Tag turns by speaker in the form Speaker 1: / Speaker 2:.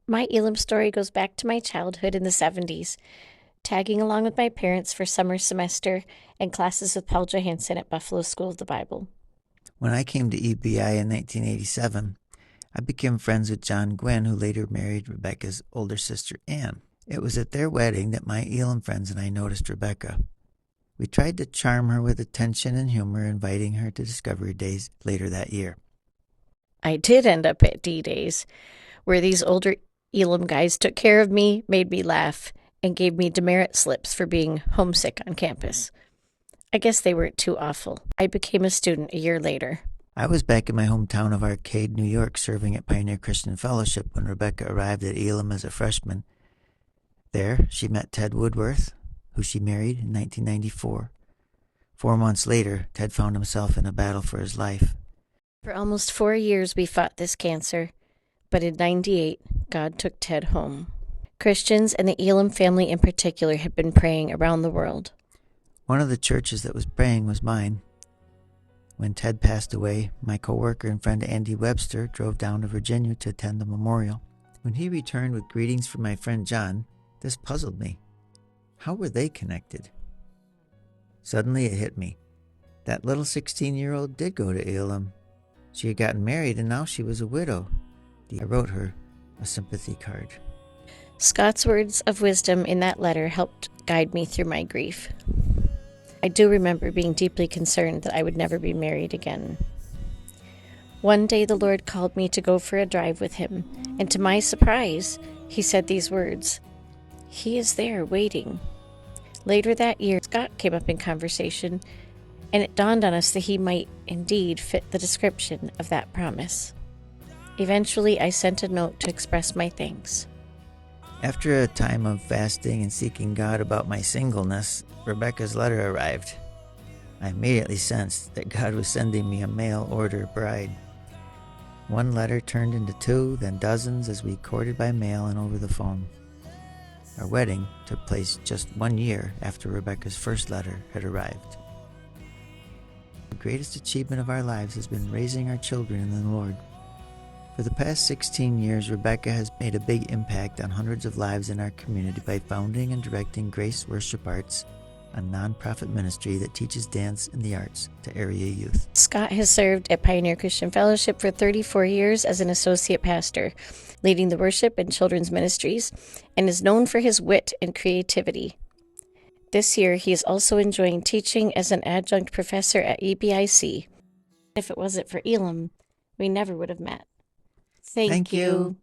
Speaker 1: My Elim story goes back to my childhood in the 70s, tagging along with my parents for summer semester and classes with Paul Johansson at Buffalo School of the Bible.
Speaker 2: When I came to EBI in 1987, I became friends with John Gwynn, who later married Rebecca's older sister, Ann. It was at their wedding that my Elim friends and I noticed Rebecca. We tried to charm her with attention and humor, inviting her to Discovery Days later that year.
Speaker 1: I did end up at D-Days, where these older Elim guys took care of me, made me laugh, and gave me demerit slips for being homesick on campus. I guess they weren't too awful. I became a student a year later.
Speaker 2: I was back in my hometown of Arcade, New York, serving at Pioneer Christian Fellowship when Rebecca arrived at Elim as a freshman. There, she met Ted Woodworth, who she married in 1994. 4 months later, Ted found himself in a battle for his life.
Speaker 1: For almost 4 years, we fought this cancer, but in '98, God took Ted home. Christians and the Elim family in particular had been praying around the world.
Speaker 2: One of the churches that was praying was mine. When Ted passed away, my coworker and friend Andy Webster drove down to Virginia to attend the memorial. When he returned with greetings from my friend John, this puzzled me. How were they connected? Suddenly it hit me. That little 16-year-old did go to Elim. She had gotten married and now she was a widow. I wrote her a sympathy card.
Speaker 1: Scott's words of wisdom in that letter helped guide me through my grief. I do remember being deeply concerned that I would never be married again. One day the Lord called me to go for a drive with him, and to my surprise, he said these words, "He is there waiting." Later that year, Scott came up in conversation, and it dawned on us that he might indeed fit the description of that promise. Eventually, I sent a note to express my thanks.
Speaker 2: After a time of fasting and seeking God about my singleness, Rebecca's letter arrived. I immediately sensed that God was sending me a mail-order bride. One letter turned into two, then dozens as we courted by mail and over the phone. Our wedding took place just 1 year after Rebecca's first letter had arrived. The greatest achievement of our lives has been raising our children in the Lord. For the past 16 years, Rebecca has made a big impact on hundreds of lives in our community by founding and directing Grace Worship Arts, a nonprofit ministry that teaches dance and the arts to area youth.
Speaker 1: Scott has served at Pioneer Christian Fellowship for 34 years as an associate pastor, leading the worship and children's ministries, and is known for his wit and creativity. This year, he is also enjoying teaching as an adjunct professor at EBIC. If it wasn't for Elim, we never would have met. Thank you.